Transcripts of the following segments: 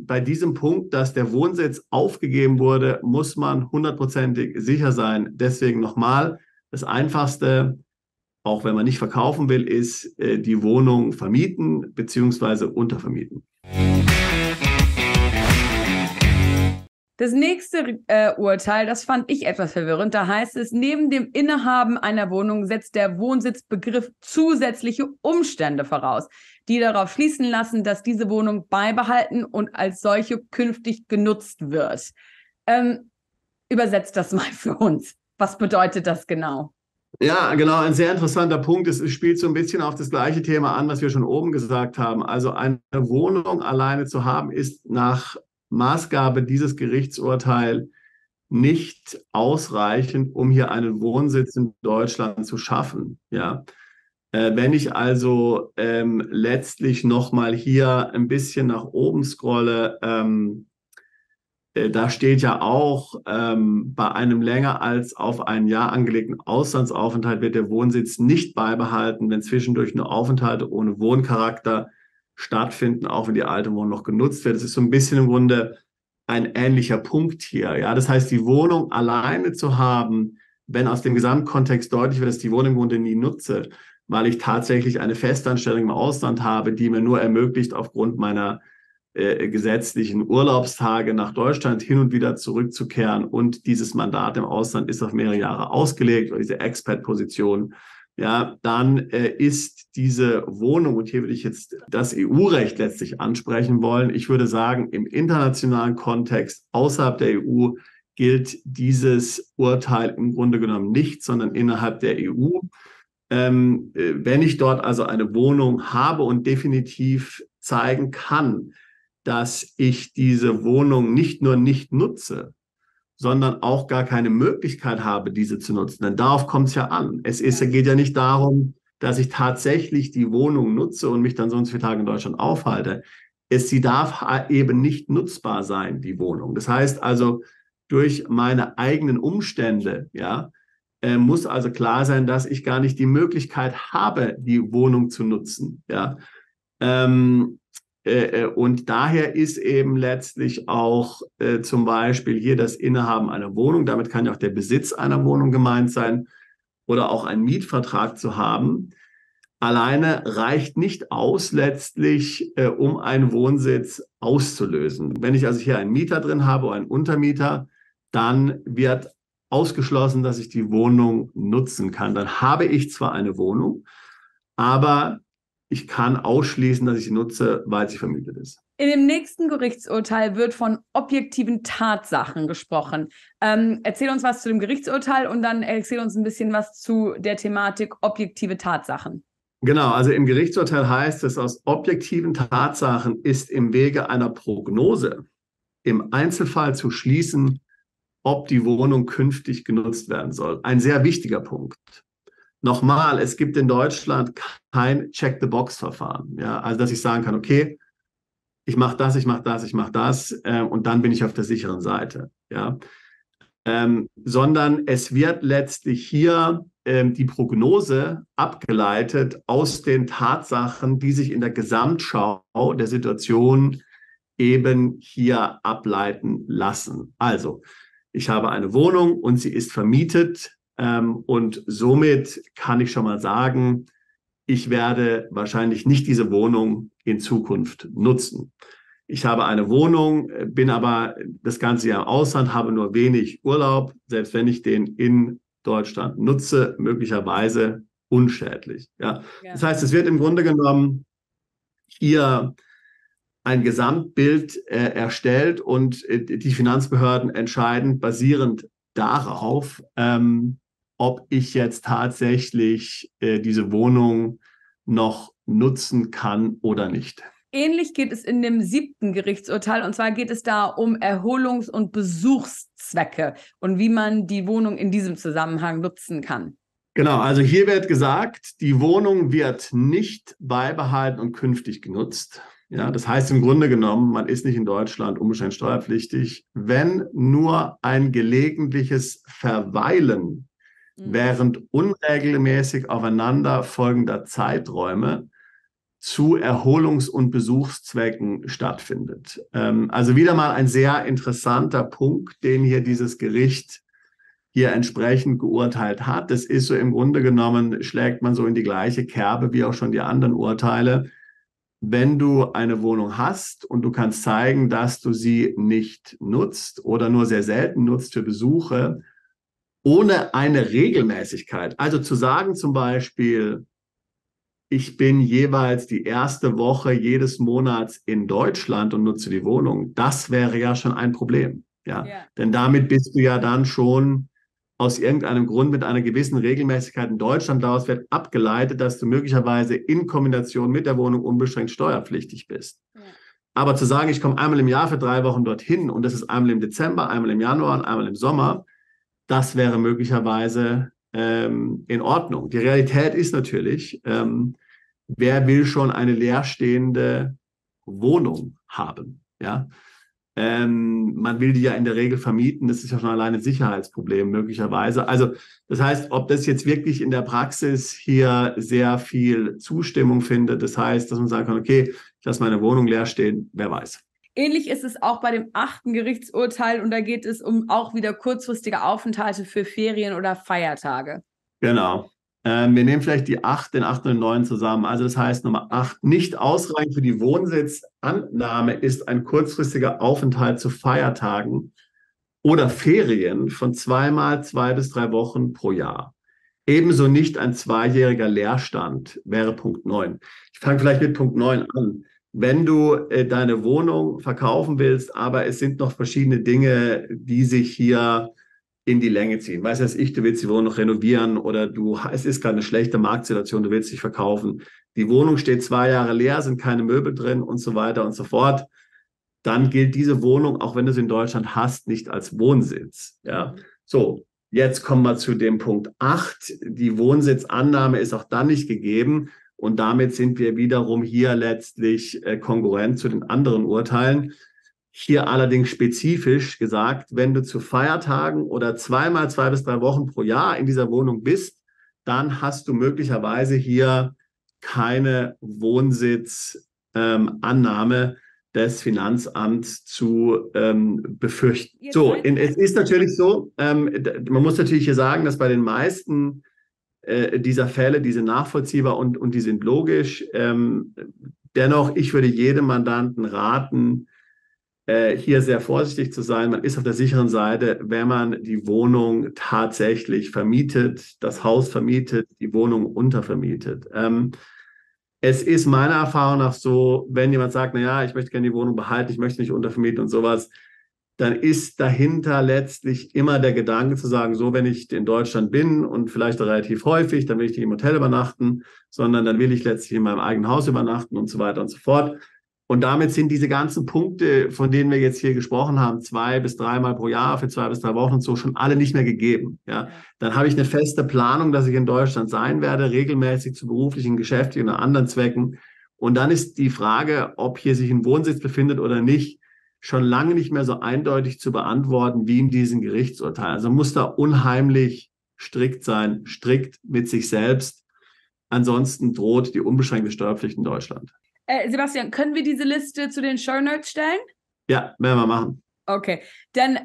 bei diesem Punkt, dass der Wohnsitz aufgegeben wurde, muss man hundertprozentig sicher sein. Deswegen nochmal, das Einfachste, auch wenn man nicht verkaufen will, ist die Wohnung vermieten bzw. untervermieten. Das nächste Urteil, das fand ich etwas verwirrend. Da heißt es, neben dem Innehaben einer Wohnung setzt der Wohnsitzbegriff zusätzliche Umstände voraus, die darauf schließen lassen, dass diese Wohnung beibehalten und als solche künftig genutzt wird. Übersetzt das mal für uns. Was bedeutet das genau? Ja, genau, ein sehr interessanter Punkt. Es spielt so ein bisschen auf das gleiche Thema an, was wir schon oben gesagt haben. Also eine Wohnung alleine zu haben, ist nach Maßgabe dieses Gerichtsurteils nicht ausreichend, um hier einen Wohnsitz in Deutschland zu schaffen. Ja. Wenn ich also letztlich nochmal hier ein bisschen nach oben scrolle, da steht ja auch, bei einem länger als auf ein Jahr angelegten Auslandsaufenthalt wird der Wohnsitz nicht beibehalten, wenn zwischendurch nur Aufenthalte ohne Wohncharakter stattfinden, auch wenn die alte Wohnung noch genutzt wird. Das ist so ein bisschen im Grunde ein ähnlicher Punkt hier. Ja, das heißt, die Wohnung alleine zu haben, wenn aus dem Gesamtkontext deutlich wird, dass die Wohnung im Grunde nie nutze, weil ich tatsächlich eine Festanstellung im Ausland habe, die mir nur ermöglicht, aufgrund meiner gesetzlichen Urlaubstage nach Deutschland hin und wieder zurückzukehren. Und dieses Mandat im Ausland ist auf mehrere Jahre ausgelegt, oder diese Expat-Position. Ja, dann ist diese Wohnung, und hier würde ich jetzt das EU-Recht letztlich ansprechen wollen. Ich würde sagen, im internationalen Kontext außerhalb der EU gilt dieses Urteil im Grunde genommen nicht, sondern innerhalb der EU. Wenn ich dort also eine Wohnung habe und definitiv zeigen kann, dass ich diese Wohnung nicht nur nicht nutze, sondern auch gar keine Möglichkeit habe, diese zu nutzen. Denn darauf kommt es ja an. Geht ja nicht darum, dass ich tatsächlich die Wohnung nutze und mich dann so und so viele Tage in Deutschland aufhalte. Sie darf eben nicht nutzbar sein, die Wohnung. Das heißt also, durch meine eigenen Umstände, ja, muss also klar sein, dass ich gar nicht die Möglichkeit habe, die Wohnung zu nutzen. Ja. Und daher ist eben letztlich auch zum Beispiel hier das Innehaben einer Wohnung, damit kann ja auch der Besitz einer Wohnung gemeint sein, oder auch einen Mietvertrag zu haben, alleine reicht nicht aus letztlich, um einen Wohnsitz auszulösen. Wenn ich also hier einen Mieter drin habe oder einen Untermieter, dann wird ausgeschlossen, dass ich die Wohnung nutzen kann. Dann habe ich zwar eine Wohnung, aber ich kann ausschließen, dass ich sie nutze, weil sie vermietet ist. In dem nächsten Gerichtsurteil wird von objektiven Tatsachen gesprochen. Erzähl uns was zu dem Gerichtsurteil und dann erzähl uns ein bisschen was zu der Thematik objektive Tatsachen. Genau, also im Gerichtsurteil heißt es, aus objektiven Tatsachen ist im Wege einer Prognose im Einzelfall zu schließen, ob die Wohnung künftig genutzt werden soll. Ein sehr wichtiger Punkt. Nochmal, es gibt in Deutschland kein Check-the-Box-Verfahren. Ja, also, dass ich sagen kann, okay, ich mache das, ich mache das, ich mache das und dann bin ich auf der sicheren Seite. Ja, sondern es wird letztlich hier die Prognose abgeleitet aus den Tatsachen, die sich in der Gesamtschau der Situation eben hier ableiten lassen. Also, ich habe eine Wohnung und sie ist vermietet. Und somit kann ich schon mal sagen, ich werde wahrscheinlich nicht diese Wohnung in Zukunft nutzen. Ich habe eine Wohnung, bin aber das ganze Jahr im Ausland, habe nur wenig Urlaub, selbst wenn ich den in Deutschland nutze, möglicherweise unschädlich. Ja. Das heißt, es wird im Grunde genommen hier ein Gesamtbild erstellt und die Finanzbehörden entscheiden basierend darauf, ob ich jetzt tatsächlich diese Wohnung noch nutzen kann oder nicht. Ähnlich geht es in dem 7. Gerichtsurteil, und zwar geht es da um Erholungs- und Besuchszwecke und wie man die Wohnung in diesem Zusammenhang nutzen kann. Genau, also hier wird gesagt, die Wohnung wird nicht beibehalten und künftig genutzt. Ja, das heißt im Grunde genommen, man ist nicht in Deutschland unbeschränkt steuerpflichtig, wenn nur ein gelegentliches Verweilen während unregelmäßig aufeinander folgender Zeiträume zu Erholungs- und Besuchszwecken stattfindet. Also wieder mal ein sehr interessanter Punkt, den hier dieses Gericht hier entsprechend geurteilt hat. Das ist so im Grunde genommen, schlägt man so in die gleiche Kerbe wie auch schon die anderen Urteile. Wenn du eine Wohnung hast und du kannst zeigen, dass du sie nicht nutzt oder nur sehr selten nutzt für Besuche, ohne eine Regelmäßigkeit, also zu sagen zum Beispiel, ich bin jeweils die erste Woche jedes Monats in Deutschland und nutze die Wohnung, das wäre ja schon ein Problem. Ja? Denn damit bist du ja dann schon aus irgendeinem Grund mit einer gewissen Regelmäßigkeit in Deutschland, daraus wird abgeleitet, dass du möglicherweise in Kombination mit der Wohnung unbeschränkt steuerpflichtig bist. Ja. Aber zu sagen, ich komme einmal im Jahr für 3 Wochen dorthin und das ist einmal im Dezember, einmal im Januar und einmal im Sommer, das wäre möglicherweise in Ordnung. Die Realität ist natürlich, wer will schon eine leerstehende Wohnung haben? Ja? Man will die ja in der Regel vermieten. Das ist ja schon alleine ein Sicherheitsproblem möglicherweise. Also das heißt, ob das jetzt wirklich in der Praxis hier sehr viel Zustimmung findet, das heißt, dass man sagen kann, okay, ich lasse meine Wohnung leer stehen, wer weiß. Ähnlich ist es auch bei dem 8. Gerichtsurteil und da geht es um auch wieder kurzfristige Aufenthalte für Ferien oder Feiertage. Genau. Wir nehmen vielleicht den 8. und den 9. zusammen. Also das heißt Nummer 8, nicht ausreichend für die Wohnsitzannahme ist ein kurzfristiger Aufenthalt zu Feiertagen oder Ferien von 2 bis 3 Wochen pro Jahr. Ebenso nicht ein 2-jähriger Leerstand wäre Punkt 9. Ich fange vielleicht mit Punkt 9 an. Wenn du deine Wohnung verkaufen willst, aber es sind noch verschiedene Dinge, die sich hier in die Länge ziehen. Weißt du, du willst die Wohnung noch renovieren oder es ist gerade eine schlechte Marktsituation, du willst dich verkaufen. Die Wohnung steht 2 Jahre leer, sind keine Möbel drin und so weiter und so fort. Dann gilt diese Wohnung, auch wenn du sie in Deutschland hast, nicht als Wohnsitz. Ja. So, jetzt kommen wir zu dem Punkt 8. Die Wohnsitzannahme ist auch dann nicht gegeben und damit sind wir wiederum hier letztlich kongruent zu den anderen Urteilen. Hier allerdings spezifisch gesagt, wenn du zu Feiertagen oder 2 bis 3 Wochen pro Jahr in dieser Wohnung bist, dann hast du möglicherweise hier keine Wohnsitzannahme des Finanzamts zu befürchten. So, es ist natürlich so, man muss natürlich hier sagen, dass bei den meisten dieser Fälle, die sind nachvollziehbar und die sind logisch. Dennoch, ich würde jedem Mandanten raten, hier sehr vorsichtig zu sein. Man ist auf der sicheren Seite, wenn man die Wohnung tatsächlich vermietet, das Haus vermietet, die Wohnung untervermietet. Es ist meiner Erfahrung nach so, wenn jemand sagt, naja, ich möchte gerne die Wohnung behalten, ich möchte nicht untervermieten und sowas, dann ist dahinter letztlich immer der Gedanke zu sagen, so, wenn ich in Deutschland bin und vielleicht relativ häufig, dann will ich nicht im Hotel übernachten, sondern dann will ich letztlich in meinem eigenen Haus übernachten und so weiter und so fort. Und damit sind diese ganzen Punkte, von denen wir jetzt hier gesprochen haben, 2 bis 3 Mal pro Jahr für 2 bis 3 Wochen und so, schon alle nicht mehr gegeben. Ja. Dann habe ich eine feste Planung, dass ich in Deutschland sein werde, regelmäßig zu beruflichen, geschäftlichen oder anderen Zwecken. Und dann ist die Frage, ob hier sich ein Wohnsitz befindet oder nicht, schon lange nicht mehr so eindeutig zu beantworten wie in diesem Gerichtsurteil. Also muss da unheimlich strikt sein, strikt mit sich selbst. Ansonsten droht die unbeschränkte Steuerpflicht in Deutschland. Sebastian, können wir diese Liste zu den Shownotes stellen? Ja, werden wir machen. Okay, dann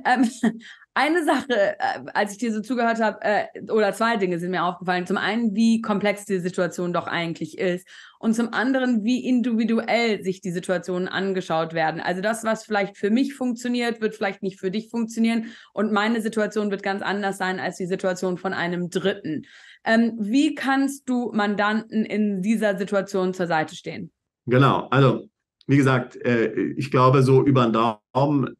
eine Sache, als ich dir so zugehört habe, oder 2 Dinge sind mir aufgefallen. Zum einen, wie komplex die Situation doch eigentlich ist und zum anderen, wie individuell sich die Situationen angeschaut werden. Also das, was vielleicht für mich funktioniert, wird vielleicht nicht für dich funktionieren und meine Situation wird ganz anders sein als die Situation von einem Dritten. Wie kannst du Mandanten in dieser Situation zur Seite stehen? Genau, also wie gesagt, ich glaube, so über den Daumen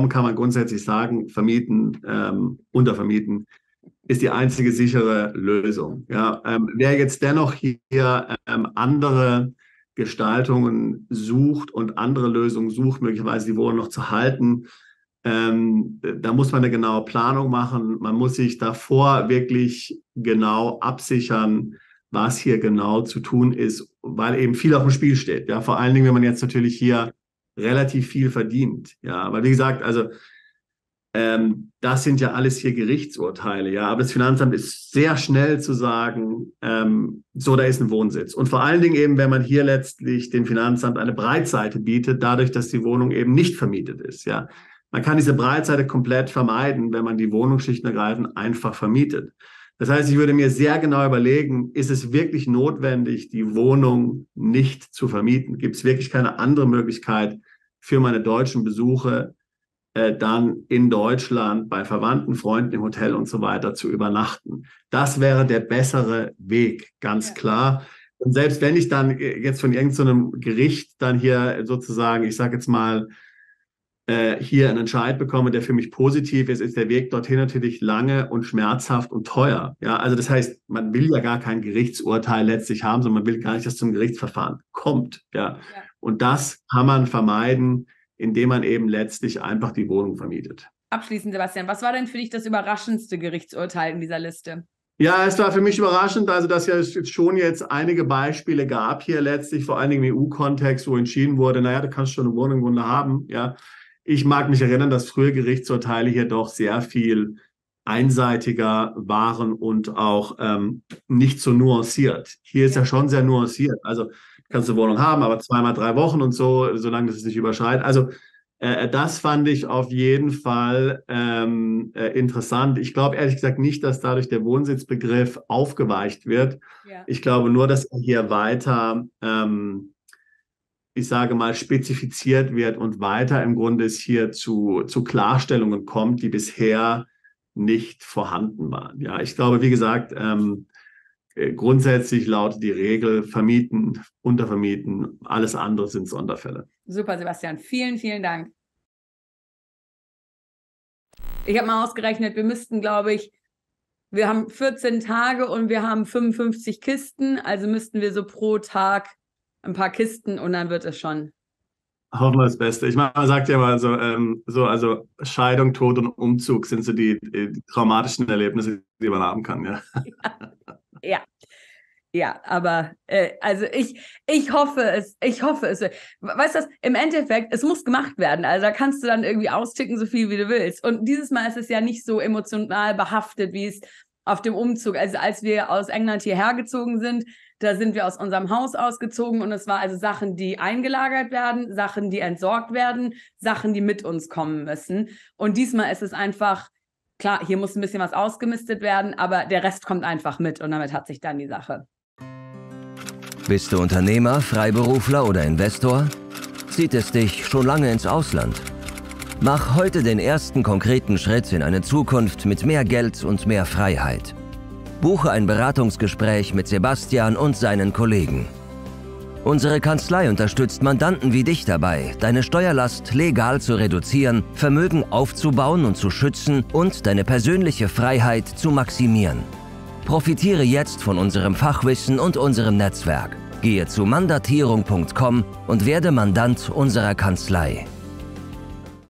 kann man grundsätzlich sagen, vermieten, untervermieten ist die einzige sichere Lösung. Ja, wer jetzt dennoch hier andere Gestaltungen sucht und andere Lösungen sucht, möglicherweise die Wohnung noch zu halten, da muss man eine genaue Planung machen. Man muss sich davor wirklich genau absichern, was hier genau zu tun ist, weil eben viel auf dem Spiel steht. Ja, vor allen Dingen, wenn man jetzt natürlich hier relativ viel verdient. Ja, aber wie gesagt, also Das sind ja alles hier Gerichtsurteile, ja. Aber das Finanzamt ist sehr schnell zu sagen, so, da ist ein Wohnsitz. Und vor allen Dingen eben, wenn man hier letztlich dem Finanzamt eine Breitseite bietet, dadurch, dass die Wohnung eben nicht vermietet ist, ja. Man kann diese Breitseite komplett vermeiden, wenn man die Wohnung schlicht und ergreifend einfach vermietet. Das heißt, ich würde mir sehr genau überlegen, ist es wirklich notwendig, die Wohnung nicht zu vermieten? Gibt es wirklich keine andere Möglichkeit für meine deutschen Besuche, dann in Deutschland bei Verwandten, Freunden im Hotel und so weiter zu übernachten? Das wäre der bessere Weg, ganz klar. Und selbst wenn ich dann jetzt von irgendeinem Gericht dann hier sozusagen, ich sage jetzt mal, hier einen Entscheid bekomme, der für mich positiv ist, ist der Weg dorthin natürlich lange und schmerzhaft und teuer. Ja, also das heißt, man will ja gar kein Gerichtsurteil letztlich haben, sondern man will gar nicht, dass zum Gerichtsverfahren kommt. Ja. Und das kann man vermeiden, indem man eben letztlich einfach die Wohnung vermietet. Abschließend, Sebastian, was war denn für dich das überraschendste Gerichtsurteil in dieser Liste? Ja, es war für mich überraschend, also dass ja schon jetzt einige Beispiele gab hier letztlich, vor allen Dingen im EU-Kontext, wo entschieden wurde, naja, du kannst schon eine Wohnung im Grunde haben, ja. Ich mag mich erinnern, dass frühe Gerichtsurteile hier doch sehr viel einseitiger waren und auch nicht so nuanciert. Hier ist ja schon sehr nuanciert. Also kannst du Wohnung haben, aber 2 mal 3 Wochen und so, solange das es nicht überschreitet. Also das fand ich auf jeden Fall interessant. Ich glaube ehrlich gesagt nicht, dass dadurch der Wohnsitzbegriff aufgeweicht wird. Ja. Ich glaube nur, dass er hier weiter ich sage mal, spezifiziert wird und weiter im Grunde es hier zu Klarstellungen kommt, die bisher nicht vorhanden waren. Ja, ich glaube, wie gesagt, grundsätzlich lautet die Regel, vermieten, untervermieten, alles andere sind Sonderfälle. Super, Sebastian. Vielen, vielen Dank. Ich habe mal ausgerechnet, wir müssten, glaube ich, wir haben 14 Tage und wir haben 55 Kisten, also müssten wir so pro Tag ein paar Kisten und dann wird es schon. Hoffen wir das Beste. Ich meine, man sagt ja mal so, also Scheidung, Tod und Umzug sind so die traumatischen Erlebnisse, die man haben kann, ja. Ja, aber also ich hoffe es. Weißt du, im Endeffekt, es muss gemacht werden. Also da kannst du dann irgendwie austicken, so viel wie du willst. Und dieses Mal ist es ja nicht so emotional behaftet, wie es auf dem Umzug. Also als wir aus England hierher gezogen sind, da sind wir aus unserem Haus ausgezogen und es war also Sachen, die eingelagert werden, Sachen, die entsorgt werden, Sachen, die mit uns kommen müssen. Und diesmal ist es einfach, klar, hier muss ein bisschen was ausgemistet werden, aber der Rest kommt einfach mit und damit hat sich dann die Sache. Bist du Unternehmer, Freiberufler oder Investor? Zieht es dich schon lange ins Ausland? Mach heute den ersten konkreten Schritt in eine Zukunft mit mehr Geld und mehr Freiheit. Buche ein Beratungsgespräch mit Sebastian und seinen Kollegen. Unsere Kanzlei unterstützt Mandanten wie dich dabei, deine Steuerlast legal zu reduzieren, Vermögen aufzubauen und zu schützen und deine persönliche Freiheit zu maximieren. Profitiere jetzt von unserem Fachwissen und unserem Netzwerk. Gehe zu mandatierung.com und werde Mandant unserer Kanzlei.